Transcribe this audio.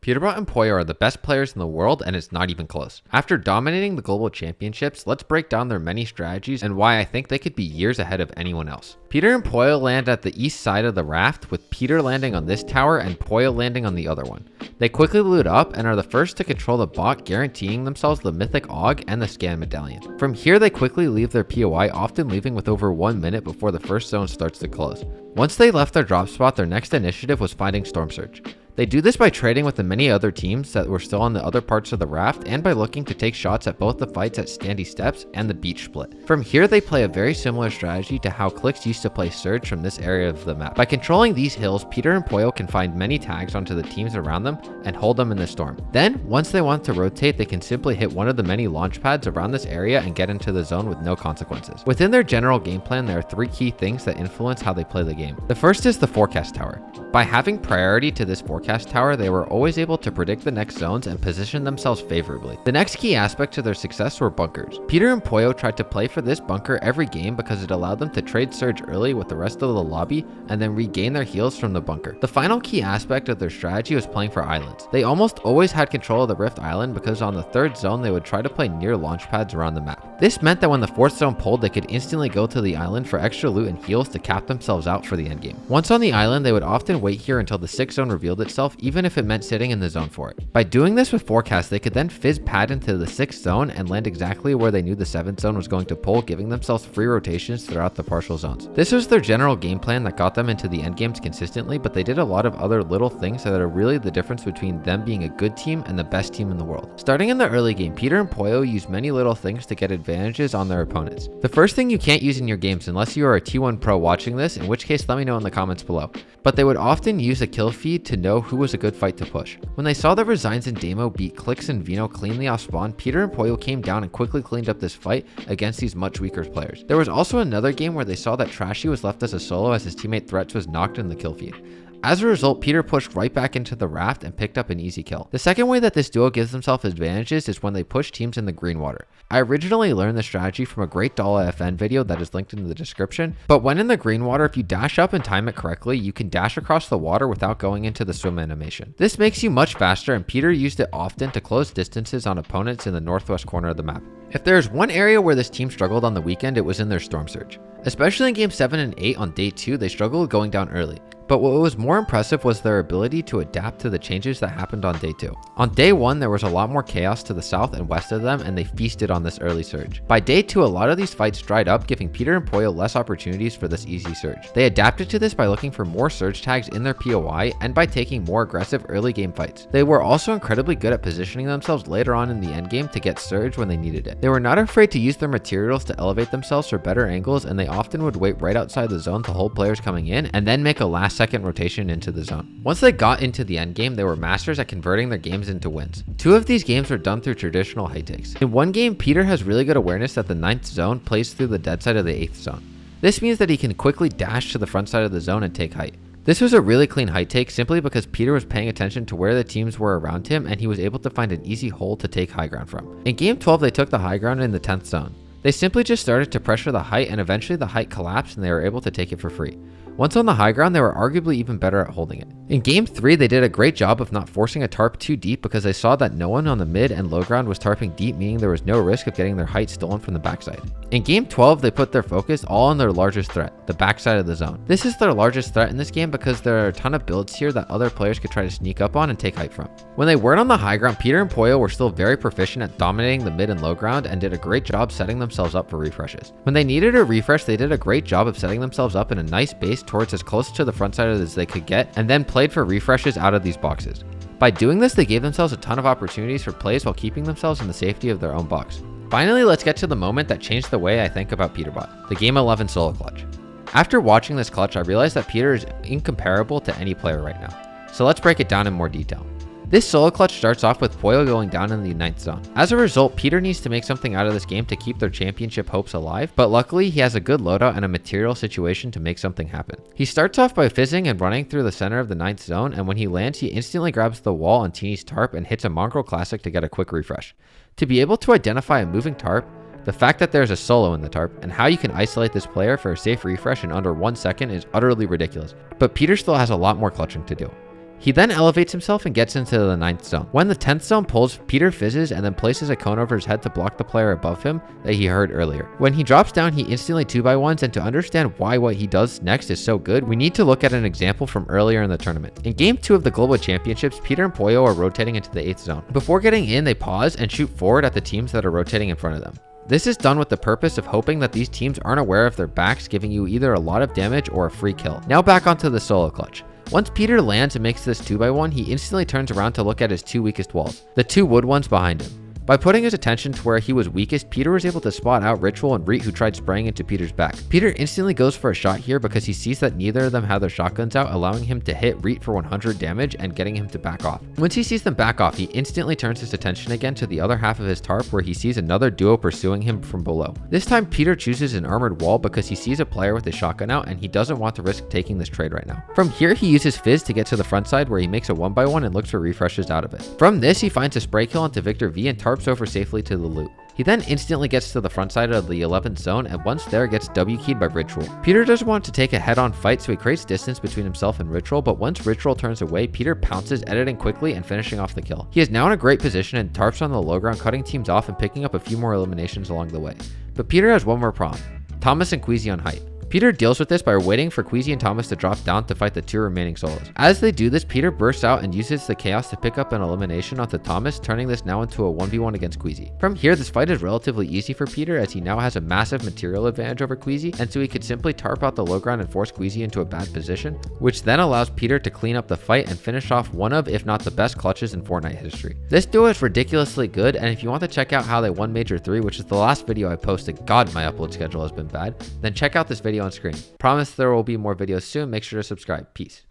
Peterbot and Poyo are the best players in the world, and it's not even close. After dominating the global championships, let's break down their many strategies and why I think they could be years ahead of anyone else. Peter and Poyo land at the east side of the raft, with Peter landing on this tower and Poyo landing on the other one. They quickly loot up and are the first to control the bot, guaranteeing themselves the mythic AUG and the scan medallion. From here, they quickly leave their POI, often leaving with over 1 minute before the first zone starts to close. Once they left their drop spot, their next initiative was finding Storm Surge. They do this by trading with the many other teams that were still on the other parts of the raft, and by looking to take shots at both the fights at Standy Steps and the beach split. From here, they play a very similar strategy to how Clix used to play Surge from this area of the map. By controlling these hills, Peter and Poyo can find many tags onto the teams around them and hold them in the storm. Then, once they want to rotate, they can simply hit one of the many launch pads around this area and get into the zone with no consequences. Within their general game plan, there are 3 key things that influence how they play the game. The first is the forecast tower. By having priority to this forecast tower, they were always able to predict the next zones and position themselves favorably. The next key aspect to their success were bunkers. Peter and Poyo tried to play for this bunker every game because it allowed them to trade Surge early with the rest of the lobby and then regain their heals from the bunker. The final key aspect of their strategy was playing for islands. They almost always had control of the Rift Island because on the 3rd zone they would try to play near launch pads around the map. This meant that when the 4th zone pulled, they could instantly go to the island for extra loot and heals to cap themselves out for the endgame. Once on the island, they would often wait here until the 6th zone revealed itself, even if it meant sitting in the zone for it. By doing this with forecast, they could then fizz pad into the 6th zone and land exactly where they knew the 7th zone was going to pull, giving themselves free rotations throughout the partial zones. This was their general game plan that got them into the endgames consistently, but they did a lot of other little things that are really the difference between them being a good team and the best team in the world. Starting in the early game, Peter and Poyo use many little things to get advantages on their opponents. The first thing you can't use in your games unless you are a T1 pro watching this, in which case let me know in the comments below. But they would often use a kill feed to know who was a good fight to push. When they saw that Resigns and Damo beat Clix and Vino cleanly off spawn, Peter and Poyo came down and quickly cleaned up this fight against these much weaker players. There was also another game where they saw that Trashy was left as a solo as his teammate Threats was knocked in the kill feed. As a result, Peter pushed right back into the raft and picked up an easy kill. The second way that this duo gives themselves advantages is when they push teams in the green water. I originally learned this strategy from a great Dala FN video that is linked in the description, but when in the green water, if you dash up and time it correctly, you can dash across the water without going into the swim animation. This makes you much faster, and Peter used it often to close distances on opponents in the northwest corner of the map. If there is one area where this team struggled on the weekend, it was in their Storm Surge. Especially in game 7 and 8 on day 2, they struggled going down early. But what was more impressive was their ability to adapt to the changes that happened on day 2. On day 1, there was a lot more chaos to the south and west of them, and they feasted on this early surge. By day 2, a lot of these fights dried up, giving Peter and Poyo less opportunities for this easy surge. They adapted to this by looking for more surge tags in their POI and by taking more aggressive early game fights. They were also incredibly good at positioning themselves later on in the endgame to get surge when they needed it. They were not afraid to use their materials to elevate themselves for better angles, and they often would wait right outside the zone to hold players coming in and then make a last-second rotation into the zone. Once they got into the endgame, they were masters at converting their games into wins. 2 of these games were done through traditional height takes. In one game, Peter has really good awareness that the 9th zone plays through the dead side of the 8th zone. This means that he can quickly dash to the front side of the zone and take height. This was a really clean height take simply because Peter was paying attention to where the teams were around him, and he was able to find an easy hole to take high ground from. In game 12, they took the high ground in the 10th zone. They simply just started to pressure the height, and eventually the height collapsed and they were able to take it for free. Once on the high ground, they were arguably even better at holding it. In game 3, they did a great job of not forcing a tarp too deep because they saw that no one on the mid and low ground was tarping deep, meaning there was no risk of getting their height stolen from the backside. In game 12, they put their focus all on their largest threat, the backside of the zone. This is their largest threat in this game because there are a ton of builds here that other players could try to sneak up on and take height from. When they weren't on the high ground, Peter and Poyo were still very proficient at dominating the mid and low ground and did a great job setting themselves up for refreshes. When they needed a refresh, they did a great job of setting themselves up in a nice base towards as close to the front side as they could get, and then played for refreshes out of these boxes. By doing this, they gave themselves a ton of opportunities for plays while keeping themselves in the safety of their own box. Finally, let's get to the moment that changed the way I think about Peterbot, the game 11 solo clutch. After watching this clutch, I realized that Peter is incomparable to any player right now. So let's break it down in more detail. This solo clutch starts off with Poyo going down in the 9th zone. As a result, Peter needs to make something out of this game to keep their championship hopes alive, but luckily he has a good loadout and a material situation to make something happen. He starts off by fizzing and running through the center of the 9th zone, and when he lands, he instantly grabs the wall on Teeny's tarp and hits a Mongrel Classic to get a quick refresh. To be able to identify a moving tarp, the fact that there's a solo in the tarp, and how you can isolate this player for a safe refresh in under 1 second is utterly ridiculous, but Peter still has a lot more clutching to do. He then elevates himself and gets into the 9th zone. When the 10th zone pulls, Peter fizzes and then places a cone over his head to block the player above him that he heard earlier. When he drops down, he instantly 2x1s, and to understand why what he does next is so good, we need to look at an example from earlier in the tournament. In Game 2 of the Global Championships, Peter and Pollo are rotating into the 8th zone. Before getting in, they pause and shoot forward at the teams that are rotating in front of them. This is done with the purpose of hoping that these teams aren't aware of their backs, giving you either a lot of damage or a free kill. Now back onto the solo clutch. Once Peter lands and makes this 2x1, he instantly turns around to look at his 2 weakest walls, the 2 wood ones behind him. By putting his attention to where he was weakest, Peter was able to spot out Ritual and Reet, who tried spraying into Peter's back. Peter instantly goes for a shot here because he sees that neither of them have their shotguns out, allowing him to hit Reet for 100 damage and getting him to back off. Once he sees them back off, he instantly turns his attention again to the other half of his tarp, where he sees another duo pursuing him from below. This time Peter chooses an armored wall because he sees a player with his shotgun out and he doesn't want to risk taking this trade right now. From here he uses Fizz to get to the front side, where he makes a 1x1 and looks for refreshes out of it. From this he finds a spray kill onto Victor V and tarps over safely to the loot. He then instantly gets to the front side of the 11th zone, and once there gets W keyed by Ritual. Peter doesn't want to take a head-on fight, so he creates distance between himself and Ritual, but once Ritual turns away, Peter pounces, editing quickly and finishing off the kill. He is now in a great position and tarps on the low ground, cutting teams off and picking up a few more eliminations along the way. But Peter has one more problem: Thomas and Queasy on height. Peter deals with this by waiting for Queasy and Thomas to drop down to fight the 2 remaining solos. As they do this, Peter bursts out and uses the chaos to pick up an elimination onto Thomas, turning this now into a 1v1 against Queasy. From here, this fight is relatively easy for Peter, as he now has a massive material advantage over Queasy, and so he could simply tarp out the low ground and force Queasy into a bad position, which then allows Peter to clean up the fight and finish off one of, if not the best clutches in Fortnite history. This duo is ridiculously good, and if you want to check out how they won Major 3, which is the last video I posted, God, my upload schedule has been bad, then check out this video on screen. Promise there will be more videos soon. Make sure to subscribe. Peace.